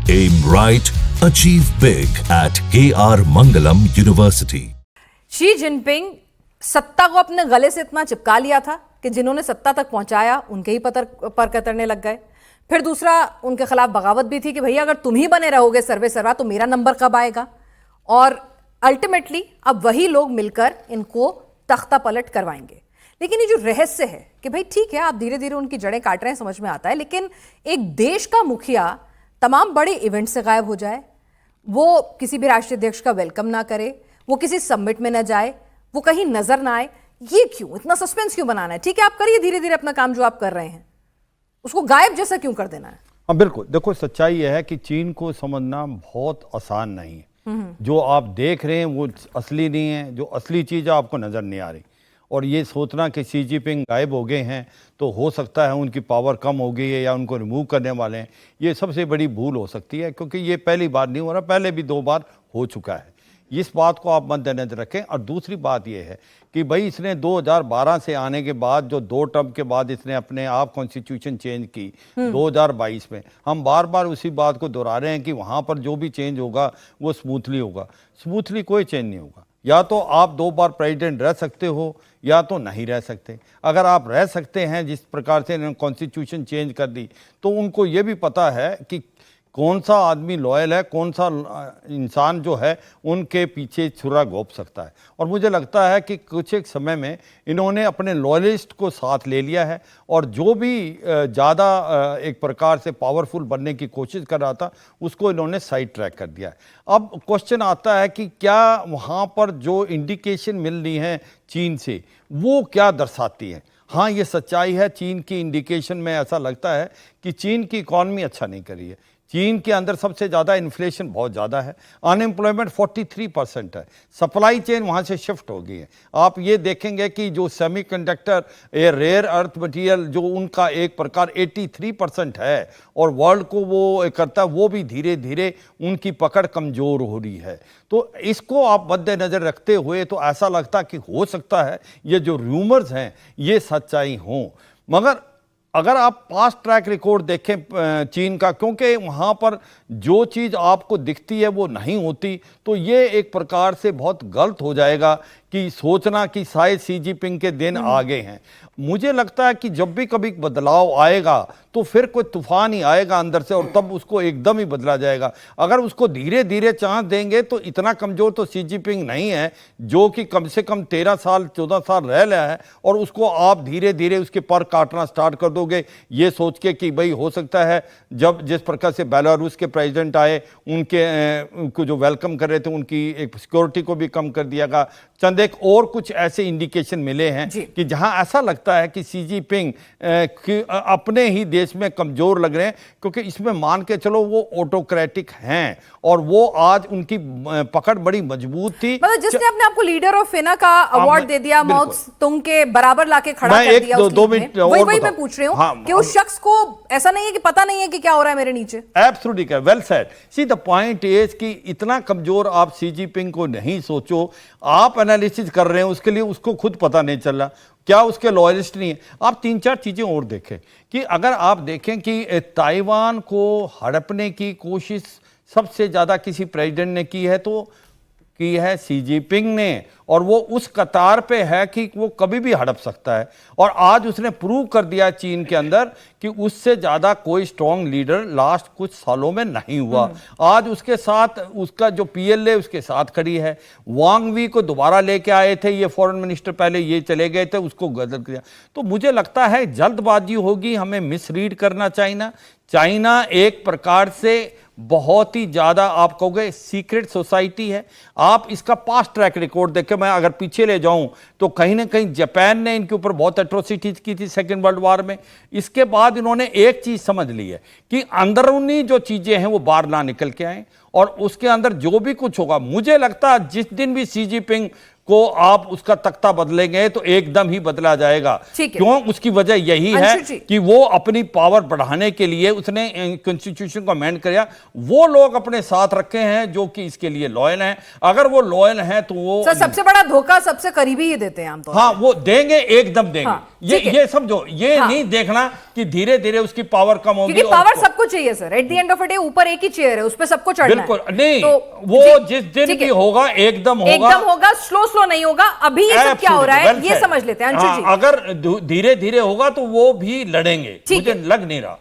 Aim right, achieve big at KR Mangalam University. Xi Jinping सत्ता को अपने गले से इतना चिपका लिया था कि जिन्होंने सत्ता तक पहुंचाया उनके ही पर कतरने लग गए। फिर दूसरा, उनके खिलाफ बगावत भी थी कि भैया अगर तुम ही बने रहोगे सर्वे सर्वा तो मेरा नंबर कब आएगा। और अल्टीमेटली अब वही लोग मिलकर इनको तख्ता पलट करवाएंगे। लेकिन ये जो रहस्य है कि भाई ठीक है, आप धीरे धीरे उनकी जड़ें काट रहे हैं, समझ में आता है, लेकिन एक देश का मुखिया तमाम बड़े इवेंट से गायब हो जाए, वो किसी भी राष्ट्रीय अध्यक्ष का वेलकम ना करे, वो किसी समिट में ना जाए, वो कहीं नजर ना आए, ये क्यों? इतना सस्पेंस क्यों बनाना है? ठीक है, आप करिए धीरे धीरे अपना काम जो आप कर रहे हैं, उसको गायब जैसा क्यों कर देना है? हाँ बिल्कुल, देखो सच्चाई यह है कि चीन को समझना बहुत आसान नहीं है। जो आप देख रहे हैं वो असली नहीं है, जो असली चीज़ आपको नज़र नहीं आ रही। और ये सोचना कि शी जिनपिंग गायब हो गए हैं तो हो सकता है उनकी पावर कम हो गई है या उनको रिमूव करने वाले हैं, ये सबसे बड़ी भूल हो सकती है, क्योंकि ये पहली बार नहीं हो रहा, पहले भी 2 बार हो चुका है। इस बात को आप मद्देनजर रखें। और दूसरी बात यह है कि भाई इसने 2012 से आने के बाद जो 2 टर्म के बाद इसने अपने आप कॉन्स्टिट्यूशन चेंज की 2022 में, हम बार बार उसी बात को दोहरा रहे हैं कि वहाँ पर जो भी चेंज होगा वो स्मूथली होगा। स्मूथली कोई चेंज नहीं होगा। या तो आप 2 बार प्रेसिडेंट रह सकते हो या तो नहीं रह सकते। अगर आप रह सकते हैं, जिस प्रकार से इन्होंने कॉन्स्टिट्यूशन चेंज कर दी, तो उनको ये भी पता है कि कौन सा आदमी लॉयल है, कौन सा इंसान जो है उनके पीछे छुरा घोंप सकता है। और मुझे लगता है कि कुछ एक समय में इन्होंने अपने लॉयलिस्ट को साथ ले लिया है और जो भी ज़्यादा एक प्रकार से पावरफुल बनने की कोशिश कर रहा था उसको इन्होंने साइड ट्रैक कर दिया है। अब क्वेश्चन आता है कि क्या वहाँ पर जो इंडिकेशन मिल रही हैं चीन से वो क्या दर्शाती है? हाँ, ये सच्चाई है, चीन की इंडिकेशन में ऐसा लगता है कि चीन की इकॉनमी अच्छा नहीं कर रही है। चीन के अंदर सबसे ज़्यादा इन्फ्लेशन बहुत ज़्यादा है, अनएम्प्लॉयमेंट 43% है, सप्लाई चेन वहाँ से शिफ्ट हो गई है। आप ये देखेंगे कि जो सेमीकंडक्टर ये रेयर अर्थ मटेरियल जो उनका एक प्रकार 83% है और वर्ल्ड को वो करता है, वो भी धीरे धीरे उनकी पकड़ कमज़ोर हो रही है। तो इसको आप मद्देनज़र रखते हुए तो ऐसा लगता कि हो सकता है ये जो रूमर्स हैं ये सच्चाई हों। मगर अगर आप पास्ट ट्रैक रिकॉर्ड देखें चीन का, क्योंकि वहाँ पर जो चीज़ आपको दिखती है वो नहीं होती, तो ये एक प्रकार से बहुत गलत हो जाएगा कि सोचना कि शायद शी जिनपिंग के दिन आ गए हैं। मुझे लगता है कि जब भी कभी बदलाव आएगा तो फिर कोई तूफान ही आएगा अंदर से और तब उसको एकदम ही बदला जाएगा। अगर उसको धीरे धीरे चांस देंगे तो इतना कमज़ोर तो शी जिनपिंग नहीं है, जो कि कम से कम 13 साल 14 साल रह लिया है, और उसको आप धीरे धीरे उसके पर काटना स्टार्ट कर दोगे ये सोच के कि भाई हो सकता है जब जिस प्रकार से बेलारूस के प्रेसिडेंट आए उनको जो वेलकम कर रहे थे उनकी एक सिक्योरिटी को भी कम कर दिया गया। चंद एक और कुछ ऐसे इंडिकेशन मिले हैं कि जहां ऐसा लगता है कि शी जिनपिंग अपने ही देश में कमजोर लग रहे हैं, क्योंकि इसमें मान के चलो वो ऑटोक्रेटिक हैं और वो आज उनकी पकड़ बड़ी मजबूत थी। मतलब जिसने अपने आपको लीडर ऑफ फिना का अवार्ड दे दिया, माओ तुंग के बराबर लाके खड़ा कर दिया, वही मैं पूछ रही हूं कि उस शख्स को ऐसा नहीं है कि पता नहीं है कि क्या हो रहा है मेरे नीचे। Absolutely well said. See the point is कि इतना कमजोर आप शी जिनपिंग को नहीं सोचो। आप एनालिसिस कर रहे हैं उसके लिए, उसको खुद पता नहीं चल रहा क्या उसके लॉयलिस्ट नहीं है। आप 3-4 चीजें और देखें कि अगर आप देखें कि ताइवान को हड़पने की कोशिश सबसे ज्यादा किसी प्रेसिडेंट ने की है तो की है शी जिनपिंग ने, और वो उस कतार पे है कि वो कभी भी हड़प सकता है। और आज उसने प्रूव कर दिया चीन के अंदर कि उससे ज्यादा कोई स्ट्रॉन्ग लीडर लास्ट कुछ सालों में नहीं हुआ। आज उसके साथ उसका जो PLA उसके साथ खड़ी है। वांग वी को दोबारा लेके आए थे ये फॉरेन मिनिस्टर, पहले ये चले गए थे, उसको गदर किया। तो मुझे लगता है जल्दबाजी होगी, हमें मिसरीड करना चाइना एक प्रकार से बहुत ही ज्यादा आप कहोगे सीक्रेट सोसाइटी है। आप इसका पास्ट ट्रैक रिकॉर्ड देखें, मैं अगर पीछे ले जाऊं तो कहीं ना कहीं जापान ने इनके ऊपर बहुत एट्रोसिटीज की थी सेकेंड वर्ल्ड वॉर में। इसके बाद इन्होंने एक चीज समझ ली है कि अंदरूनी जो चीजें हैं वो बाहर ना निकल के आए और उसके अंदर जो भी कुछ होगा, मुझे लगता है जिस दिन भी शी जिनपिंग को आप उसका तख्ता बदलेंगे तो एकदम ही बदला जाएगा। ठीक है। क्यों? उसकी वजह यही है अंशु जी। कि वो अपनी पावर बढ़ाने के लिए उसने कॉन्स्टिट्यूशन को अमेंड किया। वो लोग अपने साथ रखे हैं जो कि इसके लिए लॉयल हैं। अगर वो लॉयल हैं तो वो सर सबसे बड़ा धोखा सबसे करीबी ही देते हैं आमतौर हाँ, वो देंगे, एकदम देंगे। हाँ, ये समझो, ये हाँ। नहीं देखना कि धीरे धीरे उसकी पावर कम होगी। क्योंकि पावर सबको चाहिए sir, at the end of the day ऊपर एक ही चेयर है, उस पे सबको चढ़ना बिल्कुल है। नहीं, तो वो जिस दिन भी होगा एकदम होगा, स्लो नहीं होगा। अभी ये सब क्या हो रहा है ये समझ लेते हैं अंशु जी। अगर धीरे धीरे होगा तो वो भी लड़ेंगे, मुझे लग नहीं रहा।